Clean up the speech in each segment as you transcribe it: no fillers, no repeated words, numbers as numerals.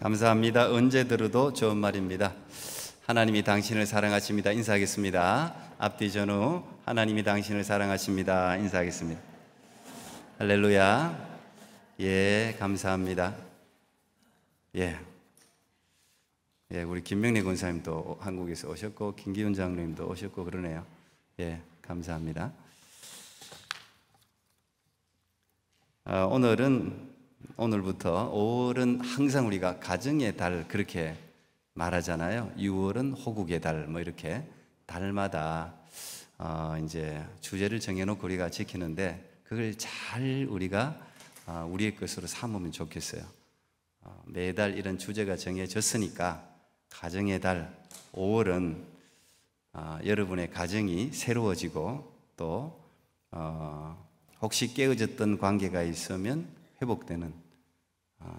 감사합니다. 언제 들어도 좋은 말입니다. 하나님이 당신을 사랑하십니다. 인사하겠습니다. 앞뒤 전후 하나님이 당신을 사랑하십니다. 인사하겠습니다. 할렐루야. 예, 감사합니다. 예, 우리 김명래 권사님도 한국에서 오셨고 김기훈 장로님도 오셨고 그러네요. 예, 감사합니다. 오늘부터 5월은 항상 우리가 가정의 달 그렇게 말하잖아요. 6월은 호국의 달 뭐 이렇게 달마다 이제 주제를 정해놓고 우리가 지키는데 그걸 잘 우리가 우리의 것으로 삼으면 좋겠어요. 매달 이런 주제가 정해졌으니까 가정의 달 5월은 여러분의 가정이 새로워지고 또 혹시 깨어졌던 관계가 있으면 회복되는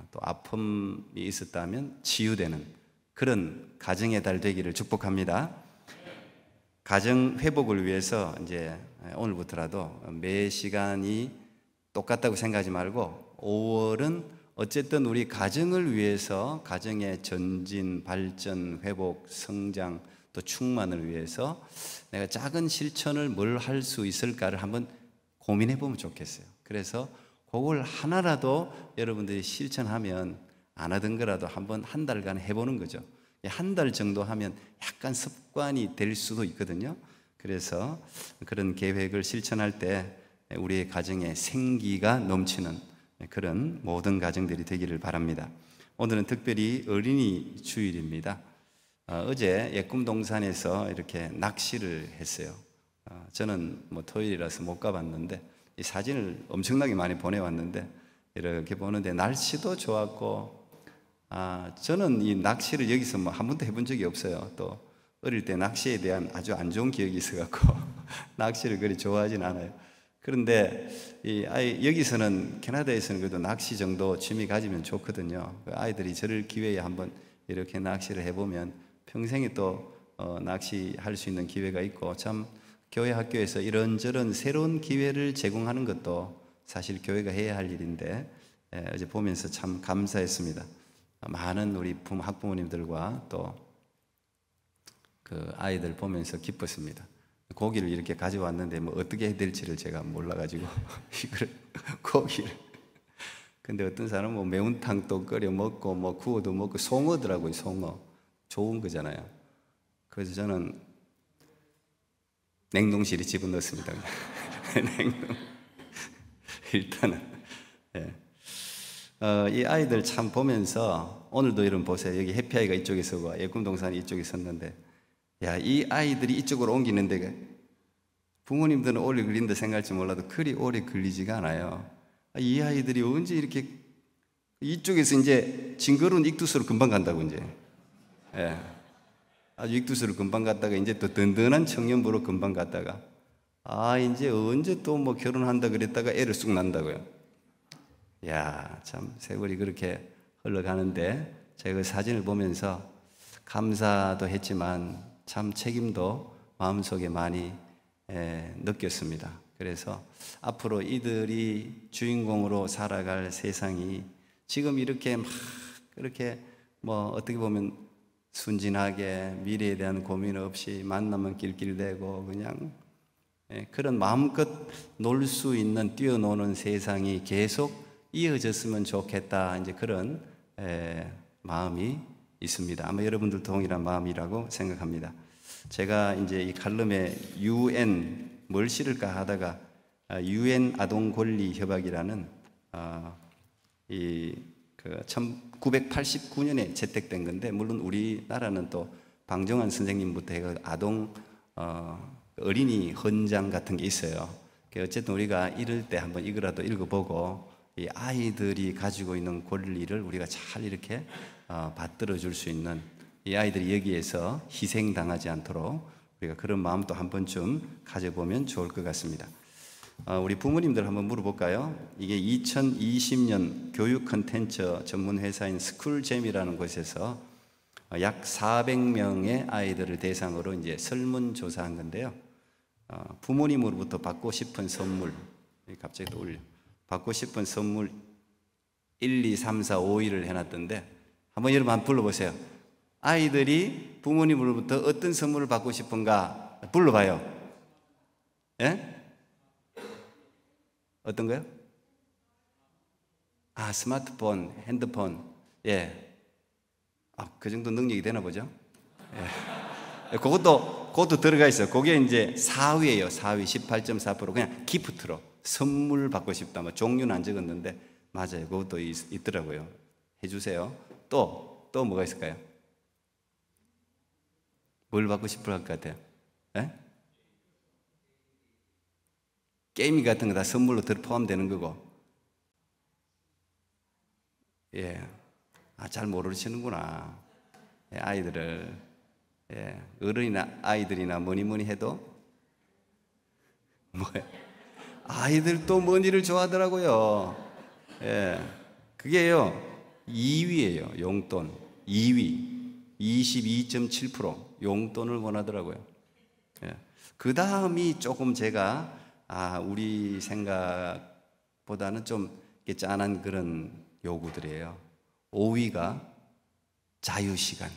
또 아픔이 있었다면 치유되는 그런 가정의 달 되기를 축복합니다. 가정 회복을 위해서 이제 오늘부터라도 매 시간이 똑같다고 생각하지 말고 5월은 어쨌든 우리 가정을 위해서 가정의 전진, 발전, 회복, 성장 또 충만을 위해서 내가 작은 실천을 뭘 할 수 있을까를 한번 고민해 보면 좋겠어요. 그래서 그걸 하나라도 여러분들이 실천하면 안 하던 거라도 한번 한 달간 해보는 거죠. 한 달 정도 하면 약간 습관이 될 수도 있거든요. 그래서 그런 계획을 실천할 때 우리의 가정에 생기가 넘치는 그런 모든 가정들이 되기를 바랍니다. 오늘은 특별히 어린이 주일입니다. 어제 예꿈동산에서 이렇게 낚시를 했어요. 저는 토요일이라서 못 가봤는데 이 사진을 엄청나게 많이 보내왔는데 이렇게 보는데 날씨도 좋았고 저는 이 낚시를 여기서 한 번도 해본 적이 없어요. 또 어릴 때 낚시에 대한 아주 안 좋은 기억이 있어갖고 낚시를 그리 좋아하진 않아요. 그런데 여기서는 캐나다에서는 그래도 낚시 정도 취미 가지면 좋거든요. 아이들이 저럴 기회에 한번 이렇게 낚시를 해보면 평생에 또 낚시할 수 있는 기회가 있고 참 교회 학교에서 이런저런 새로운 기회를 제공하는 것도 사실 교회가 해야 할 일인데 어제 보면서 참 감사했습니다. 많은 우리 학부모님들과 또 그 아이들 보면서 기뻤습니다. 고기를 이렇게 가져왔는데 어떻게 해야 될지를 제가 몰라가지고 이걸 고기를 근데 어떤 사람은 매운탕도 끓여 먹고 구워도 먹고 송어더라고요. 송어 좋은 거잖아요. 그래서 저는 냉동실에 집어넣었습니다. 냉동. 일단은 이 아이들 참 보면서 오늘도 이런 보세요. 여기 해피아이가 이쪽에 서고 예꿈동산이 이쪽에 섰는데 이 아이들이 이쪽으로 옮기는데 부모님들은 오래 걸린다 생각할지 몰라도 그리 오래 걸리지가 않아요. 이 아이들이 언제 이렇게 이쪽에서 이제 징그러운 익두스로 금방 간다고 이제 아주 익두스로 금방 갔다가 이제 또 든든한 청년부로 금방 갔다가 이제 언제 또 결혼한다 그랬다가 애를 쑥 난다고요. 참 세월이 그렇게 흘러가는데 제가 그 사진을 보면서 감사도 했지만 참 책임도 마음속에 많이 느꼈습니다. 그래서 앞으로 이들이 주인공으로 살아갈 세상이 지금 이렇게 막 그렇게 어떻게 보면 순진하게 미래에 대한 고민 없이 만나면 낄낄대고 그냥 그런 마음껏 놀 수 있는 뛰어노는 세상이 계속 이어졌으면 좋겠다 이제 그런 마음이 있습니다. 아마 여러분들 동일한 마음이라고 생각합니다. 제가 이제 이 칼럼에 UN 뭘 실을까 하다가 UN 아동 권리 협약이라는 이 1989년에 채택된 건데 물론 우리나라는 또 방정환 선생님부터 해서 아동 어린이 헌장 같은 게 있어요. 어쨌든 우리가 이럴 때 한번 이거라도 읽어보고 이 아이들이 가지고 있는 권리를 우리가 잘 이렇게 받들어 줄 수 있는 이 아이들이 여기에서 희생당하지 않도록 우리가 그런 마음도 한 번쯤 가져보면 좋을 것 같습니다. 우리 부모님들 한번 물어볼까요? 이게 2020년 교육 컨텐츠 전문 회사인 스쿨잼이라는 곳에서 약 400명의 아이들을 대상으로 이제 설문조사한 건데요. 부모님으로부터 받고 싶은 선물, 갑자기 떠올려. 받고 싶은 선물 1, 2, 3, 4, 5위를 해놨던데 한번 여러분 한번 불러보세요. 아이들이 부모님으로부터 어떤 선물을 받고 싶은가 불러봐요. 예? 어떤 거요? 아, 스마트폰, 핸드폰. 예. 아, 그 정도 능력이 되나 보죠? 예. 그것도 들어가 있어요. 그게 이제 4위예요. 4위 18.4%. 그냥 기프트로 선물 받고 싶다. 뭐 종류는 안 적었는데 맞아요. 그것도 있더라고요. 해주세요. 또 뭐가 있을까요? 뭘 받고 싶을 것 같아요? 예? 게임 같은 거 다 선물로 포함되는 거고. 예. 아, 잘 모르시는구나. 예, 아이들을. 예. 어른이나 아이들이나 뭐니 해도 뭐예요? 아이들도 머니를 좋아하더라고요. 예. 그게요, 2위예요. 용돈. 2위. 22.7% 용돈을 원하더라고요. 예. 그 다음이 조금 제가 우리 생각보다는 좀 짠한 그런 요구들이에요. 5위가 자유시간.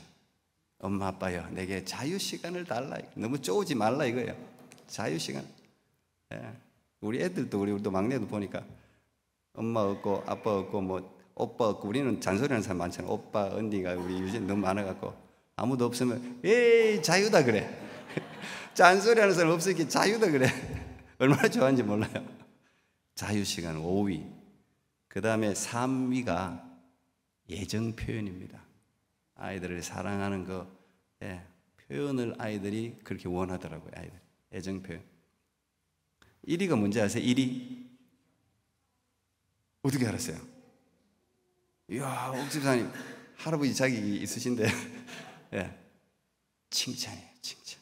엄마 아빠요, 내게 자유시간을 달라. 너무 쪼우지 말라 이거예요. 자유시간. 예. 우리 애들도 우리도 막내도 보니까 엄마 없고 아빠 없고 뭐 오빠 없고, 우리는 잔소리하는 사람 많잖아요. 오빠 언니가 우리 유진 너무 많아갖고 아무도 없으면 에이 자유다 그래. 잔소리하는 사람 없으니까 자유다 그래. 얼마나 좋아하는지 몰라요. 자유시간 5위. 그 다음에 3위가 애정 표현입니다. 아이들을 사랑하는 거, 예, 표현을 아이들이 그렇게 원하더라고요. 아이들 애정 표현. 1위가 뭔지 아세요? 1위 어떻게 알았어요? 이야, 옥집사님 할아버지 자격이 있으신데. 예, 칭찬이에요. 칭찬.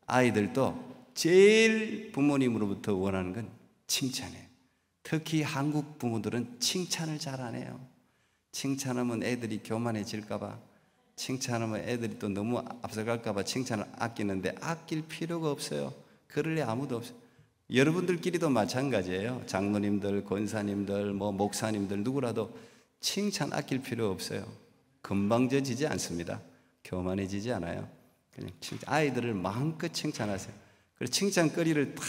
아이들도 제일 부모님으로부터 원하는 건 칭찬이에요. 특히 한국 부모들은 칭찬을 잘 안 해요. 칭찬하면 애들이 교만해질까봐, 칭찬하면 애들이 또 너무 앞서갈까봐 칭찬을 아끼는데 아낄 필요가 없어요. 그럴 리 아무도 없어요. 여러분들끼리도 마찬가지예요. 장로님들, 권사님들, 뭐 목사님들 누구라도 칭찬 아낄 필요 없어요. 건방져지지 않습니다. 교만해지지 않아요. 그냥 아이들을 마음껏 칭찬하세요. 그래서 칭찬거리를 딱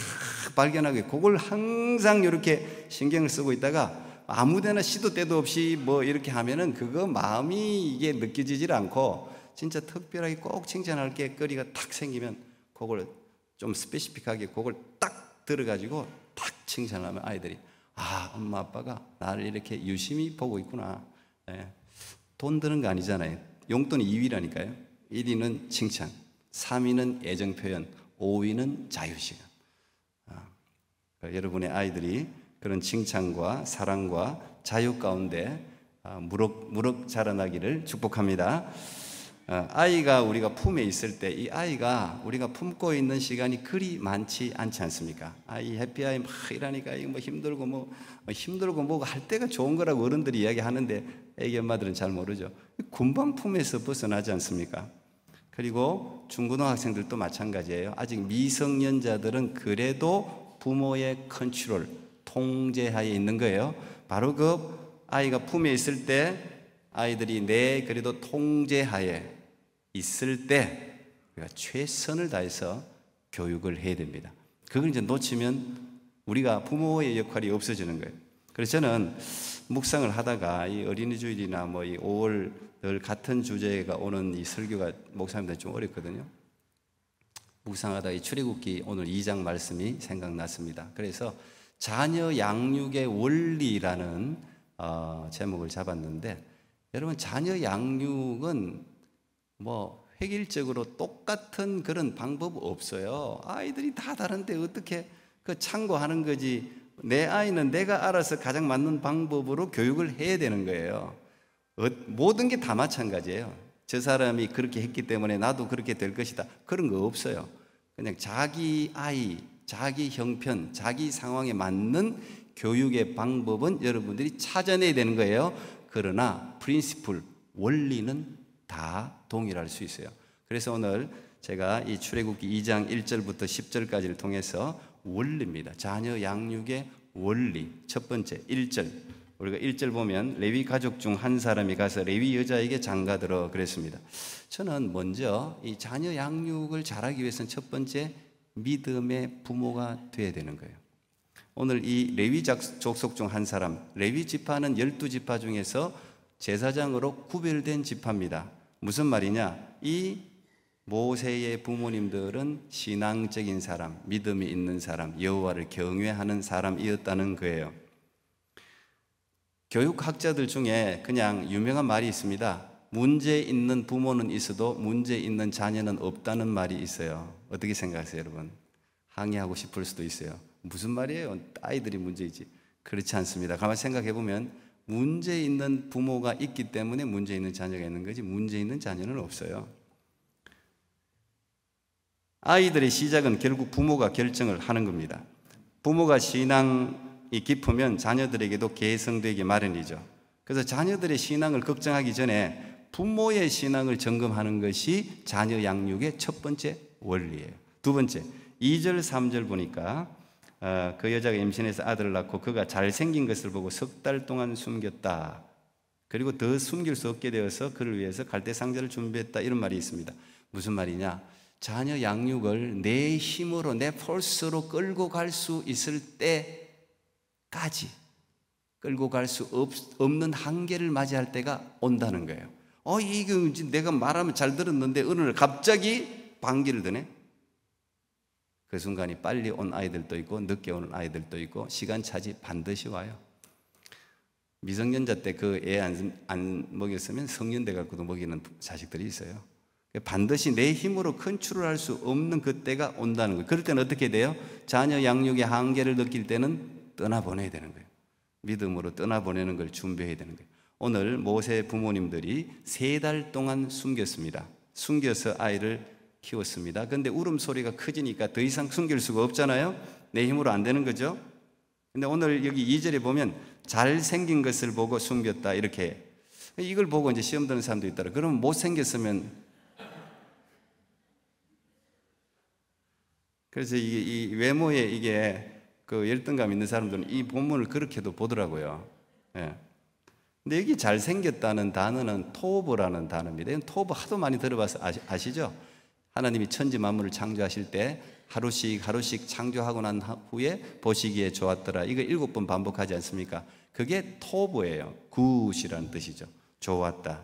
발견하게 그걸 항상 이렇게 신경을 쓰고 있다가 아무데나 시도 때도 없이 뭐 이렇게 하면은 그거 마음이 이게 느껴지질 않고, 진짜 특별하게 꼭 칭찬할 게 거리가 탁 생기면 그걸 좀 스페시픽하게 그걸 딱 들어가지고 탁 칭찬하면 아이들이 엄마 아빠가 나를 이렇게 유심히 보고 있구나. 예. 돈 드는 거 아니잖아요. 용돈이 2위라니까요. 1위는 칭찬, 3위는 애정 표현, 5위는 자유시간. 여러분의 아이들이 그런 칭찬과 사랑과 자유 가운데 무럭무럭 자라나기를 축복합니다. 아이가 우리가 품에 있을 때 이 아이가 우리가 품고 있는 시간이 그리 많지 않지 않습니까? 이 해피아이 막 이러니까 이거 뭐 힘들고 뭐 할 때가 좋은 거라고 어른들이 이야기하는데 애기 엄마들은 잘 모르죠. 금방 품에서 벗어나지 않습니까? 그리고 중고등학생들도 마찬가지예요. 아직 미성년자들은 그래도 부모의 컨트롤, 통제하에 있는 거예요. 바로 그 아이가 품에 있을 때 아이들이 그래도 통제하에 있을 때 우리가 최선을 다해서 교육을 해야 됩니다. 그걸 이제 놓치면 우리가 부모의 역할이 없어지는 거예요. 그래서 저는 묵상을 하다가 이 어린이 주일이나 뭐 이 5월 늘 같은 주제가 오는 이 설교가 목사님들 좀 어렵거든요. 묵상하다 이 출애굽기 오늘 2장 말씀이 생각났습니다. 그래서 자녀 양육의 원리라는 제목을 잡았는데, 여러분 자녀 양육은 뭐 획일적으로 똑같은 그런 방법 없어요. 아이들이 다 다른데 어떻게 그 참고하는 거지. 내 아이는 내가 알아서 가장 맞는 방법으로 교육을 해야 되는 거예요. 모든 게 다 마찬가지예요. 저 사람이 그렇게 했기 때문에 나도 그렇게 될 것이다, 그런 거 없어요. 그냥 자기 아이, 자기 형편, 자기 상황에 맞는 교육의 방법은 여러분들이 찾아내야 되는 거예요. 그러나 프린시플, 원리는 다 동일할 수 있어요. 그래서 오늘 제가 이 출애굽기 2장 1절부터 10절까지를 통해서 원리입니다. 자녀 양육의 원리. 첫 번째 1절 우리가 1절 보면 레위 가족 중 한 사람이 가서 레위 여자에게 장가들어 그랬습니다. 저는 먼저 이 자녀 양육을 잘하기 위해서는 첫 번째 믿음의 부모가 되어야 되는 거예요. 오늘 이 레위 족속 중 한 사람, 레위 지파는 12지파 중에서 제사장으로 구별된 지파입니다. 무슨 말이냐? 이 모세의 부모님들은 신앙적인 사람, 믿음이 있는 사람, 여호와를 경외하는 사람이었다는 거예요. 교육학자들 중에 그냥 유명한 말이 있습니다. 문제 있는 부모는 있어도 문제 있는 자녀는 없다는 말이 있어요. 어떻게 생각하세요, 여러분? 항의하고 싶을 수도 있어요. 무슨 말이에요? 아이들이 문제이지. 그렇지 않습니다. 가만히 생각해 보면 문제 있는 부모가 있기 때문에 문제 있는 자녀가 있는 거지, 문제 있는 자녀는 없어요. 아이들의 시작은 결국 부모가 결정을 하는 겁니다. 부모가 신앙이 깊으면 자녀들에게도 개성되기 마련이죠. 그래서 자녀들의 신앙을 걱정하기 전에 부모의 신앙을 점검하는 것이 자녀 양육의 첫 번째 원리예요. 두 번째, 2절, 3절 보니까 그 여자가 임신해서 아들을 낳고 그가 잘생긴 것을 보고 3달 동안 숨겼다. 그리고 더 숨길 수 없게 되어서 그를 위해서 갈대 상자를 준비했다. 이런 말이 있습니다. 무슨 말이냐? 자녀 양육을 내 힘으로, 내 폴스로 끌고 갈 수 있을 때까지 끌고 갈 수 없는 한계를 맞이할 때가 온다는 거예요. 이게 내가 말하면 잘 들었는데 어느 날 갑자기 반기를 드네. 그 순간이 빨리 온 아이들도 있고 늦게 오는 아이들도 있고 시간 차지 반드시 와요. 미성년자 때 그 애 안 먹였으면 성년 돼 갖고도 먹이는 자식들이 있어요. 반드시 내 힘으로 컨트롤할 수 없는 그때가 온다는 거예요. 그럴 때는 어떻게 돼요? 자녀 양육의 한계를 느낄 때는 떠나보내야 되는 거예요. 믿음으로 떠나보내는 걸 준비해야 되는 거예요. 오늘 모세 부모님들이 3달 동안 숨겼습니다. 숨겨서 아이를 키웠습니다. 그런데 울음소리가 커지니까 더 이상 숨길 수가 없잖아요. 내 힘으로 안 되는 거죠. 근데 오늘 여기 2절에 보면 잘생긴 것을 보고 숨겼다 이렇게. 이걸 보고 이제 시험 드는 사람도 있더라. 그러면 못생겼으면, 그래서 이 외모에 이게 그 열등감 있는 사람들은 이 본문을 그렇게도 보더라고요. 예. 근데 여기 잘생겼다는 단어는 토브라는 단어입니다. 토브 하도 많이 들어봐서 아시죠? 하나님이 천지 만물을 창조하실 때 하루씩 하루씩 창조하고 난 후에 보시기에 좋았더라. 이거 7번 반복하지 않습니까? 그게 토브예요. 굿이라는 뜻이죠. 좋았다.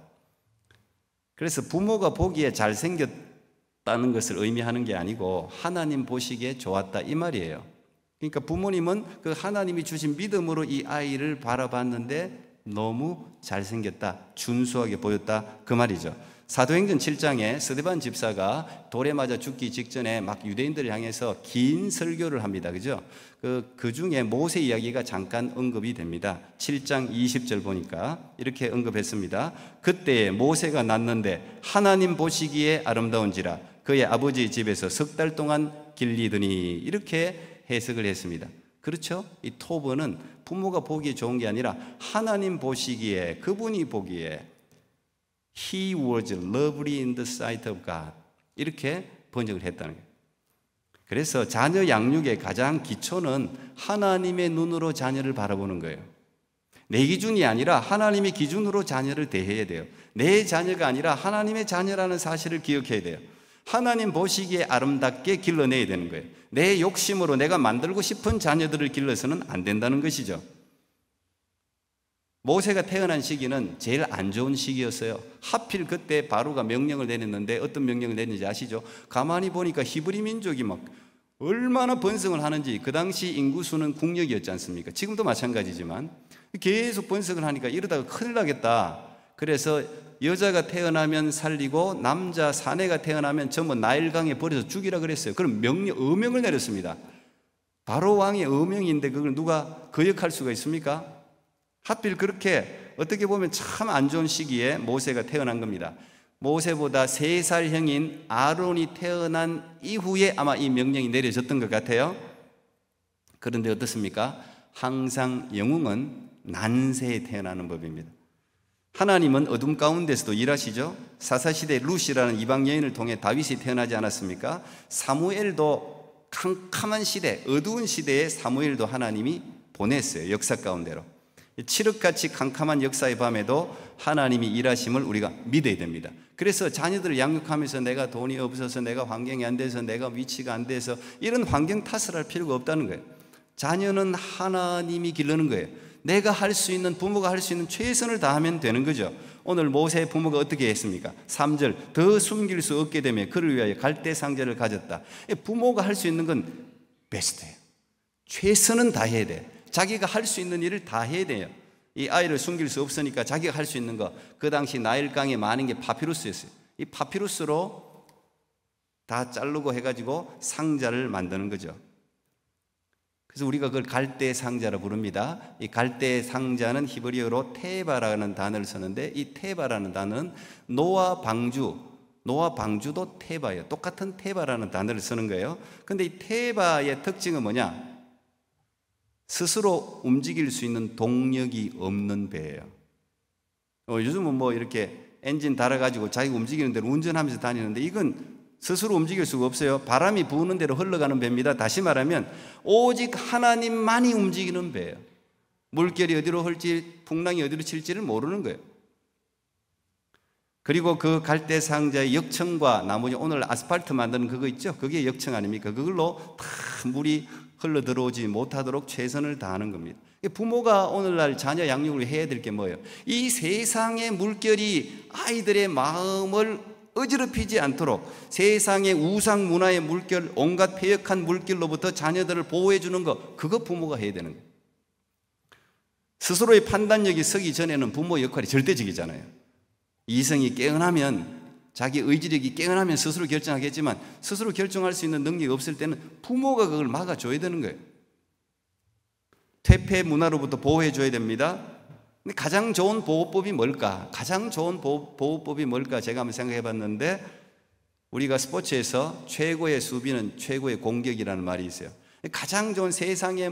그래서 부모가 보기에 잘생겼다는 것을 의미하는 게 아니고 하나님 보시기에 좋았다 이 말이에요. 그러니까 부모님은 그 하나님이 주신 믿음으로 이 아이를 바라봤는데 너무 잘생겼다, 준수하게 보였다 그 말이죠. 사도행전 7장에 스데반 집사가 돌에 맞아 죽기 직전에 막 유대인들을 향해서 긴 설교를 합니다. 그죠? 그 중에 모세 이야기가 잠깐 언급이 됩니다. 7장 20절 보니까 이렇게 언급했습니다. 그때 모세가 낳는데 하나님 보시기에 아름다운지라 그의 아버지 집에서 3달 동안 길리더니 이렇게 해석을 했습니다. 그렇죠? 이 토브는 부모가 보기에 좋은 게 아니라 하나님 보시기에, 그분이 보기에 He was lovely in the sight of God 이렇게 번역을 했다는 거예요. 그래서 자녀 양육의 가장 기초는 하나님의 눈으로 자녀를 바라보는 거예요. 내 기준이 아니라 하나님의 기준으로 자녀를 대해야 돼요. 내 자녀가 아니라 하나님의 자녀라는 사실을 기억해야 돼요. 하나님 보시기에 아름답게 길러내야 되는 거예요. 내 욕심으로 내가 만들고 싶은 자녀들을 길러서는 안 된다는 것이죠. 모세가 태어난 시기는 제일 안 좋은 시기였어요. 하필 그때 바로가 명령을 내렸는데 어떤 명령을 내렸는지 아시죠? 가만히 보니까 히브리 민족이 막 얼마나 번성을 하는지, 그 당시 인구수는 국력이었지 않습니까? 지금도 마찬가지지만 계속 번성을 하니까 이러다가 큰일 나겠다. 그래서 여자가 태어나면 살리고 남자 사내가 태어나면 전부 나일강에 버려서 죽이라 그랬어요. 그럼 어명을 내렸습니다. 바로 왕의 어명인데 그걸 누가 거역할 수가 있습니까? 하필 그렇게 어떻게 보면 참 안 좋은 시기에 모세가 태어난 겁니다. 모세보다 3살 형인 아론이 태어난 이후에 아마 이 명령이 내려졌던 것 같아요. 그런데 어떻습니까? 항상 영웅은 난세에 태어나는 법입니다. 하나님은 어둠 가운데서도 일하시죠. 사사시대 룻이라는 이방 여인을 통해 다윗이 태어나지 않았습니까? 사무엘도 캄캄한 시대, 어두운 시대에 사무엘도 하나님이 보냈어요. 역사 가운데로. 칠흑같이 캄캄한 역사의 밤에도 하나님이 일하심을 우리가 믿어야 됩니다. 그래서 자녀들을 양육하면서 내가 돈이 없어서, 내가 환경이 안 돼서, 내가 위치가 안 돼서 이런 환경 탓을 할 필요가 없다는 거예요. 자녀는 하나님이 기르는 거예요. 내가 할 수 있는, 부모가 할 수 있는 최선을 다하면 되는 거죠. 오늘 모세 부모가 어떻게 했습니까? 3절, 더 숨길 수 없게 되며 그를 위하여 갈대 상자를 가졌다. 부모가 할 수 있는 건 베스트예요. 최선은 다해야 돼요. 자기가 할 수 있는 일을 다 해야 돼요. 이 아이를 숨길 수 없으니까 자기가 할 수 있는 거, 그 당시 나일강에 많은 게 파피루스였어요. 이 파피루스로 다 자르고 해가지고 상자를 만드는 거죠. 그래서 우리가 그걸 갈대 상자라 부릅니다. 이 갈대 상자는 히브리어로 테바라는 단어를 쓰는데, 이 테바라는 단어는 노아 방주도 테바예요. 똑같은 테바라는 단어를 쓰는 거예요. 근데 이 테바의 특징은 뭐냐? 스스로 움직일 수 있는 동력이 없는 배예요. 요즘은 뭐 이렇게 엔진 달아가지고 자기가 움직이는 대로 운전하면서 다니는데, 이건 스스로 움직일 수가 없어요. 바람이 부는 대로 흘러가는 배입니다. 다시 말하면 오직 하나님만이 움직이는 배예요. 물결이 어디로 흘지, 풍랑이 어디로 칠지를 모르는 거예요. 그리고 그 갈대 상자의 역청과 나머지 오늘 아스팔트 만드는 그거 있죠? 그게 역청 아닙니까? 그걸로 다 물이 흘러 들어오지 못하도록 최선을 다하는 겁니다. 부모가 오늘날 자녀 양육을 해야 될 게 뭐예요? 이 세상의 물결이 아이들의 마음을 어지럽히지 않도록 세상의 우상 문화의 물결, 온갖 폐역한 물결로부터 자녀들을 보호해 주는 거, 그거 부모가 해야 되는 거예요. 스스로의 판단력이 서기 전에는 부모 역할이 절대적이잖아요. 이성이 깨어나면, 자기 의지력이 깨어나면 스스로 결정하겠지만, 스스로 결정할 수 있는 능력이 없을 때는 부모가 그걸 막아줘야 되는 거예요. 퇴폐 문화로부터 보호해 줘야 됩니다. 근데 가장 좋은 보호법이 뭘까? 가장 좋은 보호법이 뭘까? 제가 한번 생각해 봤는데, 우리가 스포츠에서 최고의 수비는 최고의 공격이라는 말이 있어요. 가장 좋은, 세상에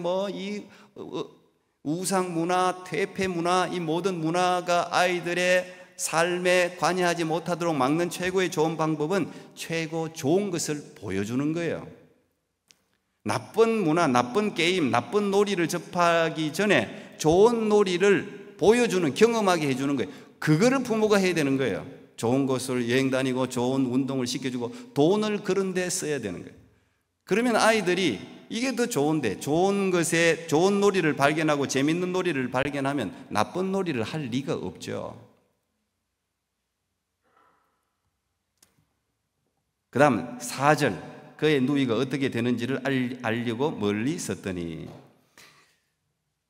우상 문화, 퇴폐 문화, 이 모든 문화가 아이들의 삶에 관여하지 못하도록 막는 최고의 좋은 방법은 최고 좋은 것을 보여주는 거예요. 나쁜 문화, 나쁜 게임, 나쁜 놀이를 접하기 전에 좋은 놀이를 보여주는, 경험하게 해주는 거예요. 그거를 부모가 해야 되는 거예요. 좋은 곳을 여행 다니고 좋은 운동을 시켜주고 돈을 그런 데 써야 되는 거예요. 그러면 아이들이 이게 더 좋은데, 좋은 것에 좋은 놀이를 발견하고 재밌는 놀이를 발견하면 나쁜 놀이를 할 리가 없죠. 그 다음 4절, 그의 누이가 어떻게 되는지를 알려고 멀리 섰더니.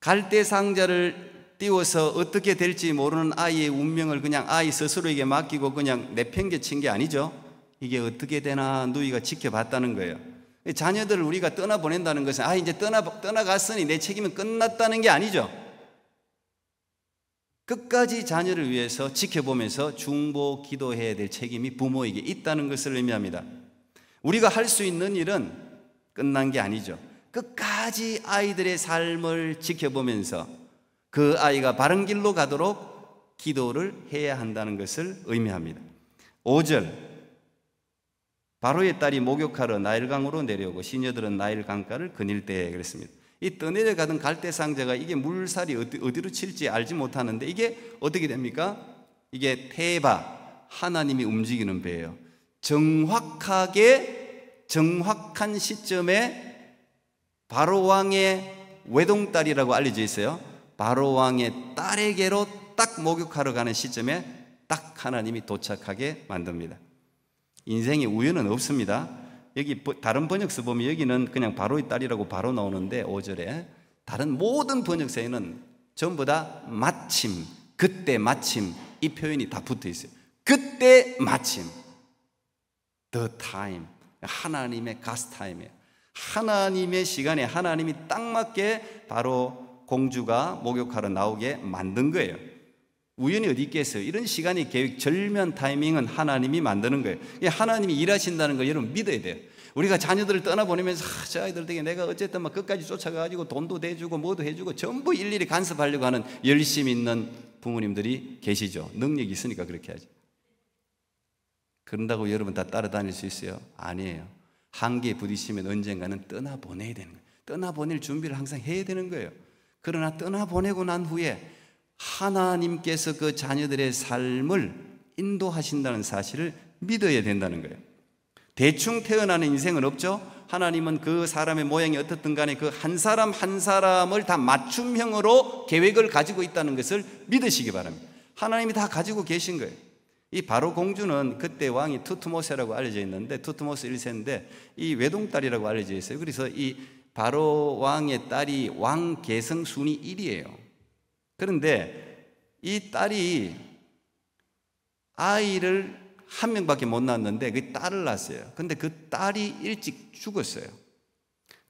갈대 상자를 띄워서 어떻게 될지 모르는 아이의 운명을 그냥 아이 스스로에게 맡기고 그냥 내팽개친 게 아니죠. 이게 어떻게 되나 누이가 지켜봤다는 거예요. 자녀들을 우리가 떠나보낸다는 것은 이제 떠나갔으니 내 책임은 끝났다는 게 아니죠. 끝까지 자녀를 위해서 지켜보면서 중보 기도해야 될 책임이 부모에게 있다는 것을 의미합니다. 우리가 할 수 있는 일은 끝난 게 아니죠. 끝까지 아이들의 삶을 지켜보면서 그 아이가 바른 길로 가도록 기도를 해야 한다는 것을 의미합니다. 5절, 바로의 딸이 목욕하러 나일강으로 내려오고 시녀들은 나일 강가를 거닐 때에 그랬습니다. 이 떠내려가던 갈대 상자가 이게 물살이 어디로 칠지 알지 못하는데 이게 어떻게 됩니까? 이게 테바, 하나님이 움직이는 배예요. 정확한 시점에 바로 왕의 외동딸이라고 알려져 있어요. 바로 왕의 딸에게로 딱 목욕하러 가는 시점에 딱 하나님이 도착하게 만듭니다. 인생에 우연은 없습니다. 여기 다른 번역서 보면 여기는 그냥 바로의 딸이라고 바로 나오는데 5절에 다른 모든 번역서에는 전부 다 마침, 그때 마침, 이 표현이 다 붙어 있어요. 그때 마침, the time, 하나님의 가스 타임이에요. 하나님의 시간에 하나님이 딱 맞게 바로 공주가 목욕하러 나오게 만든 거예요. 우연히 어디 있겠어요? 이런 시간이 계획, 절묘한 타이밍은 하나님이 만드는 거예요. 하나님이 일하신다는 걸 여러분 믿어야 돼요. 우리가 자녀들을 떠나보내면서 저 아이들 덕에 내가 어쨌든 막 끝까지 쫓아가가지고 돈도 대주고 뭐도 해주고 전부 일일이 간섭하려고 하는 열심 있는 부모님들이 계시죠. 능력이 있으니까 그렇게 하죠. 그런다고 여러분 다 따라다닐 수 있어요? 아니에요. 한계에 부딪히면 언젠가는 떠나보내야 되는 거예요. 떠나보낼 준비를 항상 해야 되는 거예요. 그러나 떠나보내고 난 후에 하나님께서 그 자녀들의 삶을 인도하신다는 사실을 믿어야 된다는 거예요. 대충 태어나는 인생은 없죠. 하나님은 그 사람의 모양이 어떻든 간에 그 한 사람 한 사람을 다 맞춤형으로 계획을 가지고 있다는 것을 믿으시기 바랍니다. 하나님이 다 가지고 계신 거예요. 이 바로 공주는 그때 왕이 투트모세라고 알려져 있는데, 투트모스 1세인데 이 외동딸이라고 알려져 있어요. 그래서 이 바로 왕의 딸이 왕 계승 순위 1위예요. 그런데 이 딸이 아이를 한 명밖에 못 낳았는데 그 딸을 낳았어요. 근데 그 딸이 일찍 죽었어요.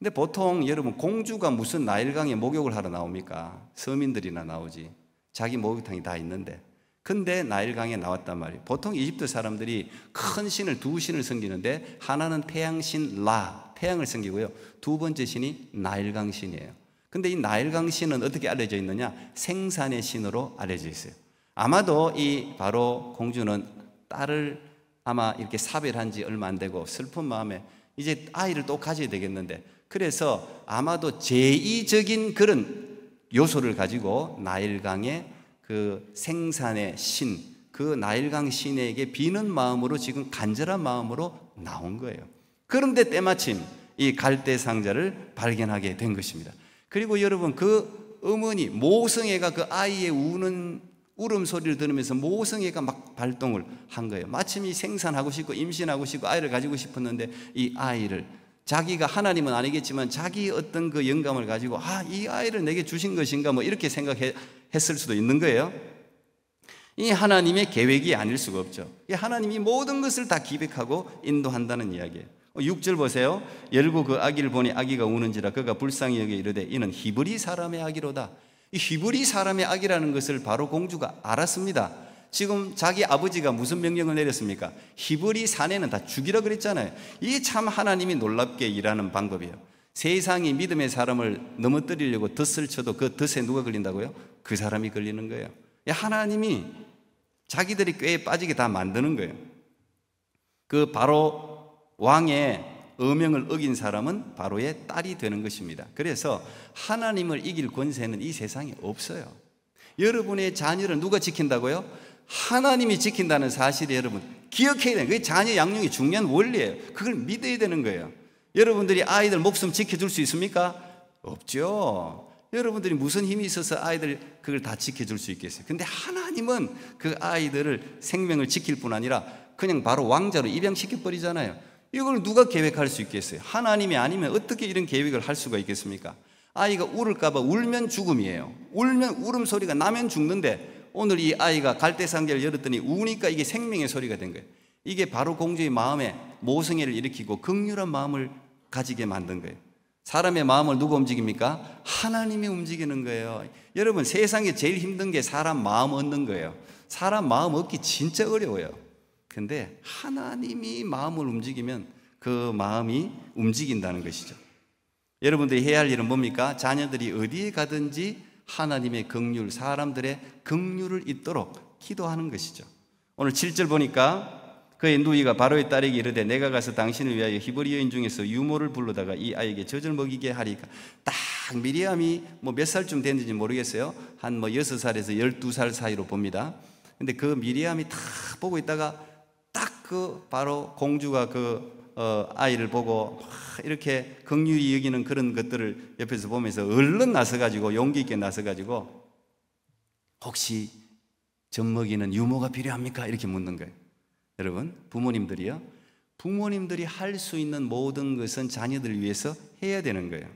근데 보통 여러분, 공주가 무슨 나일강에 목욕을 하러 나옵니까? 서민들이나 나오지. 자기 목욕탕이 다 있는데. 근데 나일강에 나왔단 말이에요. 보통 이집트 사람들이 큰 신을 두 신을 섬기는데, 하나는 태양신 라, 태양을 섬기고요. 두 번째 신이 나일강 신이에요. 근데 이 나일강 신은 어떻게 알려져 있느냐? 생산의 신으로 알려져 있어요. 아마도 이 바로 공주는 딸을 아마 이렇게 사별한 지 얼마 안 되고 슬픈 마음에 이제 아이를 또 가져야 되겠는데, 그래서 아마도 제2적인 그런 요소를 가지고 나일강의 그 생산의 신, 그 나일강 신에게 비는 마음으로 지금 간절한 마음으로 나온 거예요. 그런데 때마침 이 갈대 상자를 발견하게 된 것입니다. 그리고 여러분, 그 어머니 모성애가 그 아이의 우는 울음소리를 들으면서 모성애가 막 발동을 한 거예요. 마침 이 생산하고 싶고 임신하고 싶고 아이를 가지고 싶었는데, 이 아이를 자기가, 하나님은 아니겠지만 자기 어떤 그 영감을 가지고 이 아이를 내게 주신 것인가 뭐 이렇게 생각했을 수도 있는 거예요. 이 하나님의 계획이 아닐 수가 없죠. 이 하나님이 모든 것을 다 기획하고 인도한다는 이야기예요. 6절 보세요. 열고 그 아기를 보니 아기가 우는지라 그가 불쌍히 여겨 이르되 이는 히브리 사람의 아기로다. 이 히브리 사람의 아기라는 것을 바로 공주가 알았습니다. 지금 자기 아버지가 무슨 명령을 내렸습니까? 히브리 사내는 다 죽이라 그랬잖아요. 이게 참 하나님이 놀랍게 일하는 방법이에요. 세상이 믿음의 사람을 넘어뜨리려고 덫을 쳐도 그 덫에 누가 걸린다고요? 그 사람이 걸리는 거예요. 하나님이 자기들이 꾀에 빠지게 다 만드는 거예요. 그 바로 왕의 어명을 어긴 사람은 바로의 딸이 되는 것입니다. 그래서 하나님을 이길 권세는 이 세상에 없어요. 여러분의 자녀를 누가 지킨다고요? 하나님이 지킨다는 사실을 여러분 기억해야 돼요. 그게 자녀 양육이 중요한 원리예요. 그걸 믿어야 되는 거예요. 여러분들이 아이들 목숨 지켜줄 수 있습니까? 없죠. 여러분들이 무슨 힘이 있어서 아이들 그걸 다 지켜줄 수 있겠어요? 근데 하나님은 그 아이들을 생명을 지킬 뿐 아니라 그냥 바로 왕자로 입양시켜 버리잖아요. 이걸 누가 계획할 수 있겠어요? 하나님이 아니면 어떻게 이런 계획을 할 수가 있겠습니까? 아이가 울을까봐 울면 죽음이에요. 울면 울음소리가 나면 죽는데, 오늘 이 아이가 갈대상자를 열었더니 우니까 이게 생명의 소리가 된 거예요. 이게 바로 공주의 마음에 모성애를 일으키고 긍휼한 마음을 가지게 만든 거예요. 사람의 마음을 누가 움직입니까? 하나님이 움직이는 거예요. 여러분, 세상에 제일 힘든 게 사람 마음 얻는 거예요. 사람 마음 얻기 진짜 어려워요. 근데 하나님이 마음을 움직이면 그 마음이 움직인다는 것이죠. 여러분들이 해야 할 일은 뭡니까? 자녀들이 어디에 가든지 하나님의 긍휼, 사람들의 긍휼을 잊도록 기도하는 것이죠. 오늘 7절 보니까 그의 누이가 바로의 딸에게 이르되 내가 가서 당신을 위하여 히브리 여인 중에서 유모를 불러다가 이 아이에게 젖을 먹이게 하리까. 딱 미리암이 뭐 몇 살쯤 됐는지 모르겠어요. 한 6살에서 12살 사이로 봅니다. 근데 그 미리암이 딱 보고 있다가 딱 그 바로 공주가 그 아이를 보고 이렇게 긍휼히 여기는 그런 것들을 옆에서 보면서 얼른 나서가지고 용기 있게 나서가지고 혹시 젖 먹이는 유모가 필요합니까? 이렇게 묻는 거예요. 여러분, 부모님들이요, 부모님들이 할 수 있는 모든 것은 자녀들을 위해서 해야 되는 거예요.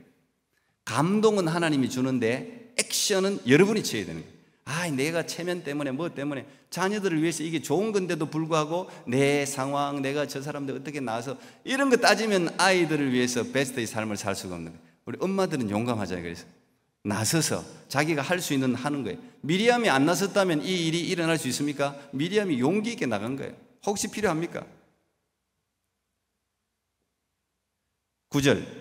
감동은 하나님이 주는데 액션은 여러분이 취해야 되는 거예요. 내가 체면 때문에 뭐 때문에 자녀들을 위해서 이게 좋은 건데도 불구하고 내 상황, 내가 저 사람들 어떻게 나와서 이런 거 따지면 아이들을 위해서 베스트의 삶을 살 수가 없는 거예요. 우리 엄마들은 용감하잖아요. 그래서 나서서 자기가 할 수 있는 하는 거예요. 미리암이 안 나섰다면 이 일이 일어날 수 있습니까? 미리암이 용기 있게 나간 거예요. 혹시 필요합니까? 9절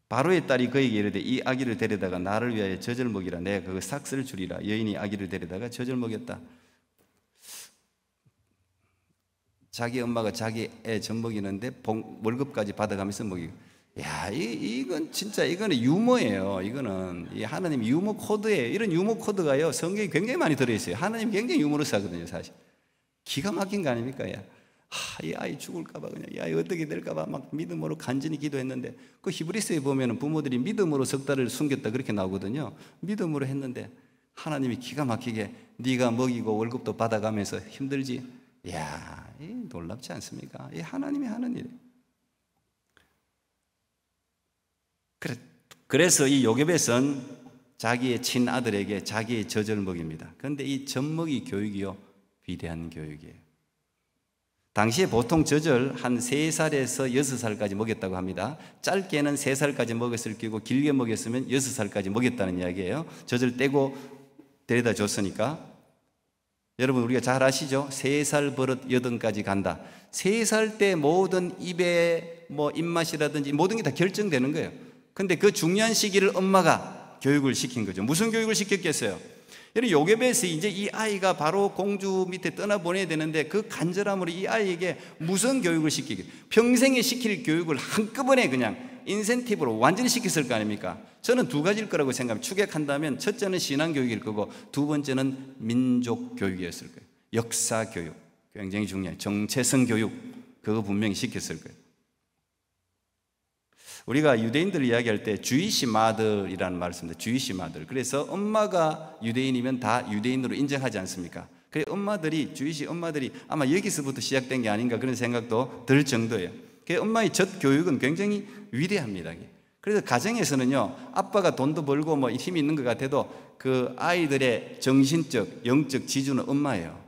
바로의 딸이 그에게 이르되 이 아기를 데려다가 나를 위하여 젖을 먹이라. 내가 그 삭스를 주리라. 여인이 아기를 데려다가 젖을 먹였다. 자기 엄마가 자기 애 젖 먹이는데 월급까지 받아가면서 먹이고, 야, 이건 진짜 이거는 유머예요. 이거는 이 하나님 유머 코드예요. 이런 유머 코드가요 성경에 굉장히 많이 들어있어요. 하나님 굉장히 유머러스하거든요, 사실. 기가 막힌 거 아닙니까? 야, 이 아이 죽을까봐 그냥 이 아이 어떻게 될까봐 막 믿음으로 간절히 기도했는데 그 히브리서에 보면은 부모들이 믿음으로 석 달을 숨겼다 그렇게 나오거든요. 믿음으로 했는데 하나님이 기가 막히게 네가 먹이고 월급도 받아가면서 힘들지. 야, 놀랍지 않습니까? 이 하나님이 하는 일이에요. 그래서 이 요게벳은 자기의 친아들에게 자기의 젖을 먹입니다. 그런데 이 젖먹이 교육이요, 위대한 교육이에요. 당시에 보통 젖을 한 3살에서 6살까지 먹였다고 합니다. 짧게는 3살까지 먹였을 거고 길게 먹였으면 6살까지 먹였다는 이야기예요. 젖을 떼고 데려다 줬으니까. 여러분 우리가 잘 아시죠? 3살 버릇 8까지 간다. 3살 때 모든 입의 입맛이라든지 모든 게 다 결정되는 거예요. 근데 그 중요한 시기를 엄마가 교육을 시킨 거죠. 무슨 교육을 시켰겠어요? 여러분 요게벳이 이제 이 아이가 바로 공주 밑에 떠나보내야 되는데 그 간절함으로 이 아이에게 무슨 교육을 시키게, 평생에 시킬 교육을 한꺼번에 그냥 인센티브로 완전히 시켰을 거 아닙니까? 저는 2가지일 거라고 생각합니다. 추격한다면 첫째는 신앙교육일 거고 두 번째는 민족교육이었을 거예요. 역사교육, 굉장히 중요해요. 정체성 교육, 그거 분명히 시켰을 거예요. 우리가 유대인들 이야기할 때 주이시 마들이라는 말을 씁니다. 주이시 마들. 그래서 엄마가 유대인이면 다 유대인으로 인정하지 않습니까? 그래 엄마들이, 주이시 엄마들이 아마 여기서부터 시작된 게 아닌가 그런 생각도 들 정도예요. 그 엄마의 젖 교육은 굉장히 위대합니다. 그래서 가정에서는요, 아빠가 돈도 벌고 힘이 있는 것 같아도 그 아이들의 정신적, 영적 지주는 엄마예요.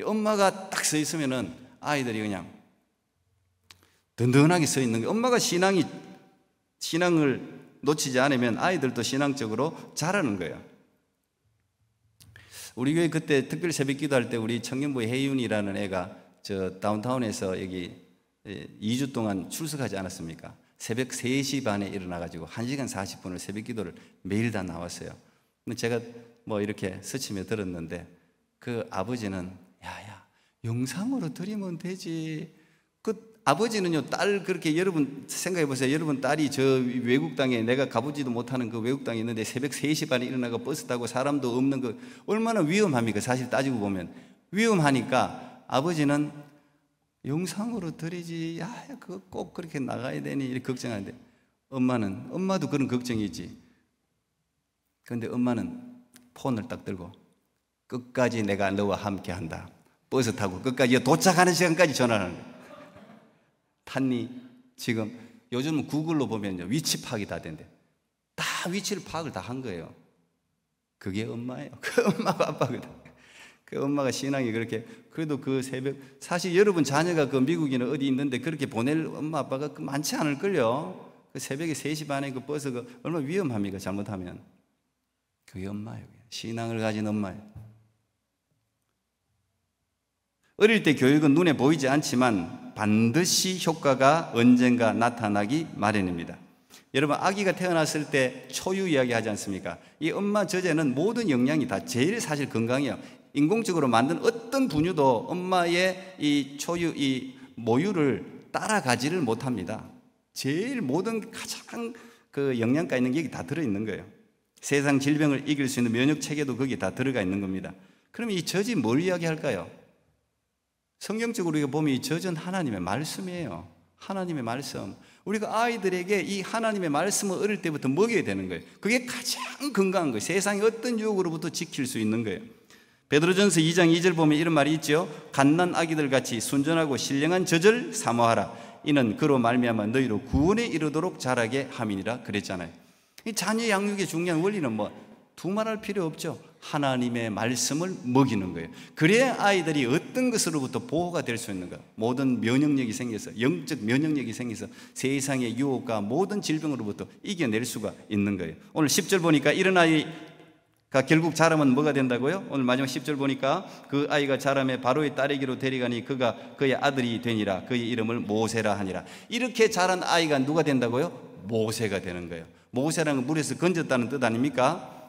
엄마가 딱 서 있으면은 아이들이 그냥 든든하게 서 있는 거예요. 엄마가 신앙을 놓치지 않으면 아이들도 신앙적으로 자라는 거예요. 우리 교회 그때 특별 새벽 기도할 때 우리 청년부의 혜윤이라는 애가 저 다운타운에서 여기 2주 동안 출석하지 않았습니까? 새벽 3시 반에 일어나가지고 1시간 40분을 새벽 기도를 매일 다 나왔어요. 제가 이렇게 스치며 들었는데 그 아버지는 야야 영상으로 드리면 되지. 그 아버지는요, 딸 그렇게 여러분 생각해 보세요. 여러분 딸이 저 외국 땅에 내가 가보지도 못하는 그 외국 땅에 있는데 새벽 3시 반에 일어나고 버스 타고 사람도 없는 거 얼마나 위험합니까? 사실 따지고 보면 위험하니까 아버지는 영상으로 드리지. 야, 그거 꼭 그렇게 나가야 되니 이렇게 걱정하는데 엄마도 그런 걱정이 있지. 그런데 엄마는 폰을 딱 들고 끝까지 내가 너와 함께 한다. 버스 타고 끝까지 도착하는 시간까지 전화하는 거예요. 탔니? 지금 요즘은 구글로 보면요 위치 파악이 다 된대. 다 위치를 파악을 다 한 거예요. 그게 엄마예요. 그 엄마가 아빠거든. 그 엄마가 신앙이 그렇게, 그래도 그 새벽, 사실 여러분 자녀가 그 미국이나 어디 있는데 그렇게 보낼 엄마 아빠가 많지 않을걸요. 그 새벽에 3시 반에 그 버스가 얼마나 위험합니까? 잘못하면. 그게 엄마예요. 신앙을 가진 엄마예요. 어릴 때 교육은 눈에 보이지 않지만 반드시 효과가 언젠가 나타나기 마련입니다. 여러분 아기가 태어났을 때 초유 이야기 하지 않습니까? 이 엄마 젖에는 모든 영양이 다 제일 사실 건강해요. 인공적으로 만든 어떤 분유도 엄마의 이 초유, 이 모유를 따라가지를 못합니다. 제일 모든 가장 그 영양가 있는 게 여기 다 들어있는 거예요. 세상 질병을 이길 수 있는 면역 체계도 거기에 다 들어가 있는 겁니다. 그럼 이 젖이 뭘 이야기할까요? 성경적으로 우리가 보면 이 젖은 하나님의 말씀이에요. 하나님의 말씀. 우리가 아이들에게 이 하나님의 말씀을 어릴 때부터 먹여야 되는 거예요. 그게 가장 건강한 거예요. 세상의 어떤 유혹으로부터 지킬 수 있는 거예요. 베드로전서 2장 2절 보면 이런 말이 있죠. 갓난 아기들 같이 순전하고 신령한 젖을 사모하라. 이는 그로 말미암아 너희로 구원에 이르도록 자라게 함이니라 그랬잖아요. 이 자녀 양육의 중요한 원리는 두말할 필요 없죠. 하나님의 말씀을 먹이는 거예요. 그래야 아이들이 어떤 것으로부터 보호가 될 수 있는 거예요. 모든 면역력이 생겨서, 영적 면역력이 생겨서 세상의 유혹과 모든 질병으로부터 이겨낼 수가 있는 거예요. 오늘 10절 보니까 이런 아이가 결국 자라면 뭐가 된다고요? 오늘 마지막 10절 보니까 그 아이가 자라매 바로의 딸에게로 데려가니 그가 그의 아들이 되니라. 그의 이름을 모세라 하니라. 이렇게 자란 아이가 누가 된다고요? 모세가 되는 거예요. 모세라는 건 물에서 건졌다는 뜻 아닙니까?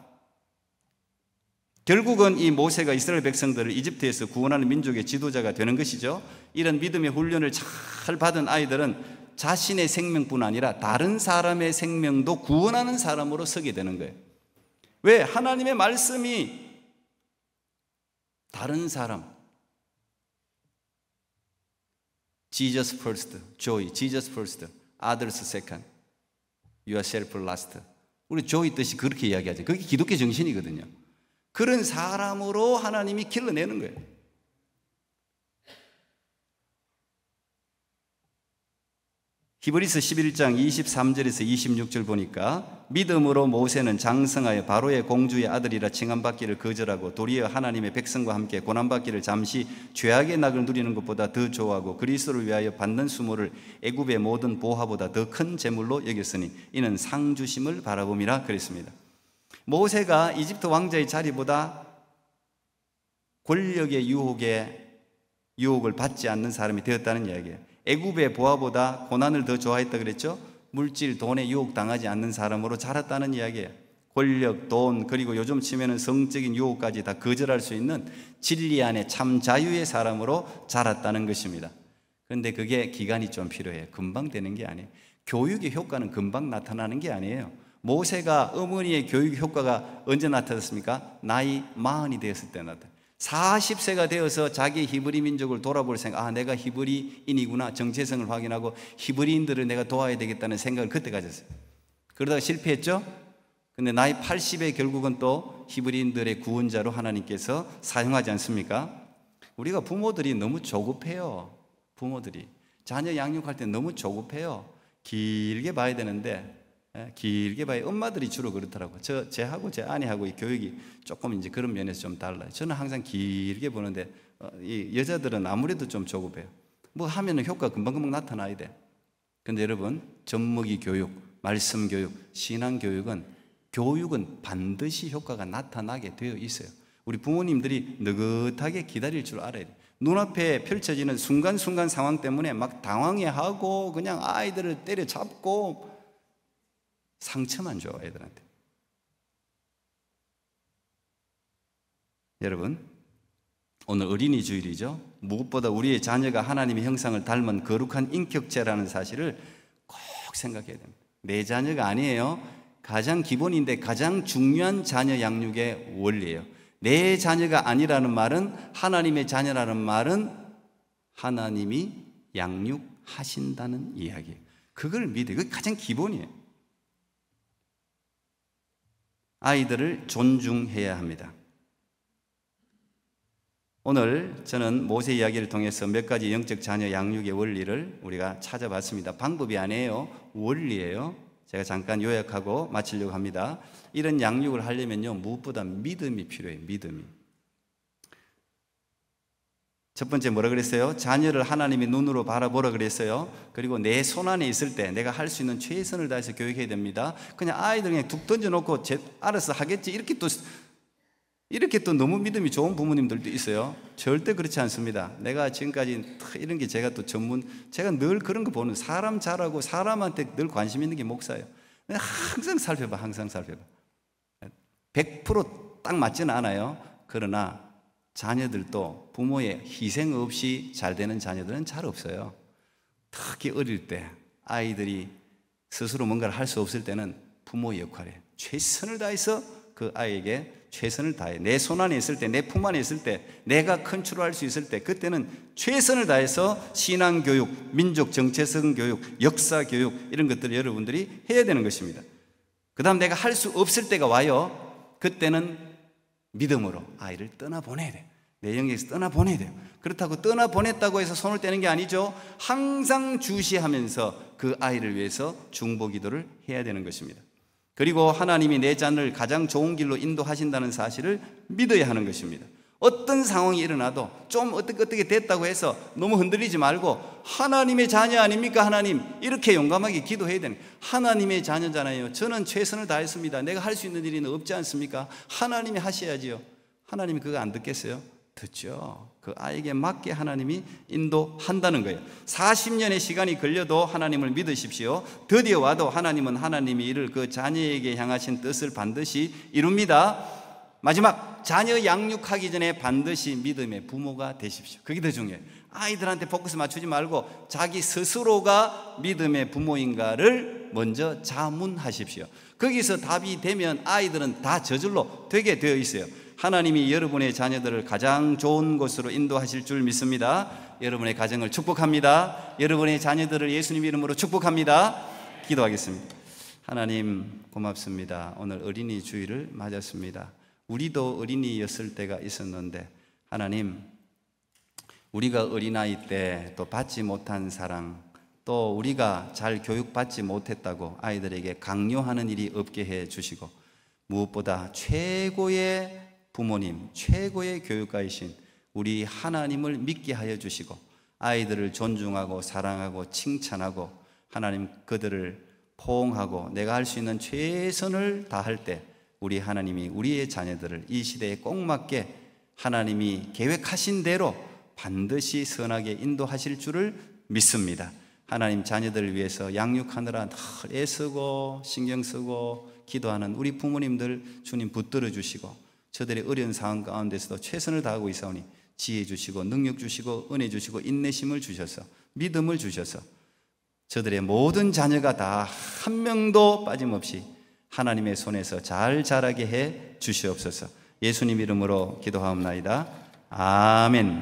결국은 이 모세가 이스라엘 백성들을 이집트에서 구원하는 민족의 지도자가 되는 것이죠. 이런 믿음의 훈련을 잘 받은 아이들은 자신의 생명뿐 아니라 다른 사람의 생명도 구원하는 사람으로 서게 되는 거예요. 왜? 하나님의 말씀이 다른 사람, Jesus first, joy, Jesus first, others second, yourself last. 우리 joy 뜻이 그렇게 이야기하죠. 그게 기독교 정신이거든요. 그런 사람으로 하나님이 길러내는 거예요. 히브리서 11장 23절에서 26절 보니까 믿음으로 모세는 장성하여 바로의 공주의 아들이라 칭함받기를 거절하고 도리어 하나님의 백성과 함께 고난받기를 잠시 죄악의 낙을 누리는 것보다 더 좋아하고 그리스도를 위하여 받는 수모를 애굽의 모든 보화보다 더 큰 재물로 여겼으니 이는 상 주심을 바라봄이라 그랬습니다. 모세가 이집트 왕자의 자리보다 권력의 유혹을 받지 않는 사람이 되었다는 이야기예요. 애굽의 보화보다 고난을 더 좋아했다 그랬죠? 물질, 돈에 유혹당하지 않는 사람으로 자랐다는 이야기예요. 권력, 돈, 그리고 요즘 치면은 성적인 유혹까지 다 거절할 수 있는 진리 안에 참 자유의 사람으로 자랐다는 것입니다. 그런데 그게 기간이 좀 필요해요. 금방 되는 게 아니에요. 교육의 효과는 금방 나타나는 게 아니에요. 모세가 어머니의 교육 효과가 언제 나타났습니까? 나이 40이 되었을 때 나타났어요. 40세가 되어서 자기 히브리 민족을 돌아볼 생각, 내가 히브리인이구나 정체성을 확인하고 히브리인들을 내가 도와야 되겠다는 생각을 그때 가졌어요. 그러다가 실패했죠? 근데 나이 80에 결국은 또 히브리인들의 구원자로 하나님께서 사용하지 않습니까? 우리가 부모들이 너무 조급해요. 부모들이 자녀 양육할 때 너무 조급해요. 길게 봐야 되는데 길게 봐야 엄마들이 주로 그렇더라고요. 제하고 제 아내하고 이 교육이 조금 이제 그런 면에서 좀 달라요. 저는 항상 길게 보는데 이 여자들은 아무래도 좀 조급해요. 뭐 하면은 효과 금방금방 나타나야 돼. 근데 여러분, 젖먹이 교육, 말씀 교육, 신앙 교육은 반드시 효과가 나타나게 되어 있어요. 우리 부모님들이 느긋하게 기다릴 줄 알아야 돼요. 눈앞에 펼쳐지는 순간순간 상황 때문에 막 당황해하고 그냥 아이들을 때려잡고 상처만 줘, 애들한테. 여러분, 오늘 어린이 주일이죠. 무엇보다 우리의 자녀가 하나님의 형상을 닮은 거룩한 인격체라는 사실을 꼭 생각해야 됩니다. 내 자녀가 아니에요. 가장 기본인데 가장 중요한 자녀 양육의 원리예요. 내 자녀가 아니라는 말은, 하나님의 자녀라는 말은 하나님이 양육하신다는 이야기예요. 그걸 믿어요. 그게 가장 기본이에요. 아이들을 존중해야 합니다. 오늘 저는 모세 이야기를 통해서 몇 가지 영적 자녀 양육의 원리를 우리가 찾아봤습니다. 방법이 아니에요. 원리예요. 제가 잠깐 요약하고 마치려고 합니다. 이런 양육을 하려면요, 무엇보다 믿음이 필요해요. 믿음이. 첫 번째 뭐라 그랬어요? 자녀를 하나님의 눈으로 바라보라 그랬어요. 그리고 내 손 안에 있을 때 내가 할 수 있는 최선을 다해서 교육해야 됩니다. 그냥 아이들 그냥 툭 던져놓고 알아서 하겠지 이렇게 또 너무 믿음이 좋은 부모님들도 있어요. 절대 그렇지 않습니다. 내가 지금까지 이런 게 제가 늘 그런 거 보는, 사람 잘하고 사람한테 늘 관심 있는 게 목사예요. 항상 살펴봐. 100% 딱 맞지는 않아요. 그러나 자녀들도 부모의 희생 없이 잘 되는 자녀들은 잘 없어요. 특히 어릴 때 아이들이 스스로 뭔가를 할 수 없을 때는 부모의 역할이에요. 최선을 다해서 그 아이에게 최선을 다해. 내 손 안에 있을 때, 내 품 안에 있을 때, 내가 컨트롤할 수 있을 때, 그때는 최선을 다해서 신앙교육, 민족 정체성 교육, 역사 교육, 이런 것들을 여러분들이 해야 되는 것입니다. 그 다음 내가 할 수 없을 때가 와요. 그때는 믿음으로 아이를 떠나보내야 돼요. 내 영역에서 떠나보내야 돼요. 그렇다고 떠나보냈다고 해서 손을 떼는 게 아니죠. 항상 주시하면서 그 아이를 위해서 중보 기도를 해야 되는 것입니다. 그리고 하나님이 내 자녀를 가장 좋은 길로 인도하신다는 사실을 믿어야 하는 것입니다. 어떤 상황이 일어나도 좀 어떻게 됐다고 해서 너무 흔들리지 말고, 하나님의 자녀 아닙니까? 하나님, 이렇게 용감하게 기도해야 되는, 하나님의 자녀잖아요. 저는 최선을 다했습니다. 내가 할 수 있는 일은 없지 않습니까? 하나님이 하셔야지요. 하나님이 그거 안 듣겠어요? 듣죠. 그 아이에게 맞게 하나님이 인도한다는 거예요. 40년의 시간이 걸려도 하나님을 믿으십시오. 드디어 와도 하나님은 하나님이 이를 그 자녀에게 향하신 뜻을 반드시 이룹니다. 마지막, 자녀 양육하기 전에 반드시 믿음의 부모가 되십시오. 그게 더 중요해요. 아이들한테 포커스 맞추지 말고 자기 스스로가 믿음의 부모인가를 먼저 자문하십시오. 거기서 답이 되면 아이들은 다 저절로 되게 되어 있어요. 하나님이 여러분의 자녀들을 가장 좋은 곳으로 인도하실 줄 믿습니다. 여러분의 가정을 축복합니다. 여러분의 자녀들을 예수님 이름으로 축복합니다. 기도하겠습니다. 하나님 고맙습니다. 오늘 어린이 주일을 맞았습니다. 우리도 어린이였을 때가 있었는데 하나님, 우리가 어린아이 때 또 받지 못한 사랑, 또 우리가 잘 교육받지 못했다고 아이들에게 강요하는 일이 없게 해 주시고, 무엇보다 최고의 부모님, 최고의 교육가이신 우리 하나님을 믿게 하여 주시고, 아이들을 존중하고 사랑하고 칭찬하고 하나님 그들을 포옹하고 내가 할 수 있는 최선을 다할 때 우리 하나님이 우리의 자녀들을 이 시대에 꼭 맞게 하나님이 계획하신 대로 반드시 선하게 인도하실 줄을 믿습니다. 하나님, 자녀들을 위해서 양육하느라 늘 애쓰고 신경 쓰고 기도하는 우리 부모님들 주님 붙들어 주시고, 저들의 어려운 상황 가운데서도 최선을 다하고 있사오니 지혜 주시고 능력 주시고 은혜 주시고 인내심을 주셔서 믿음을 주셔서 저들의 모든 자녀가 다 한 명도 빠짐없이 하나님의 손에서 잘 자라게 해 주시옵소서. 예수님 이름으로 기도하옵나이다. 아멘.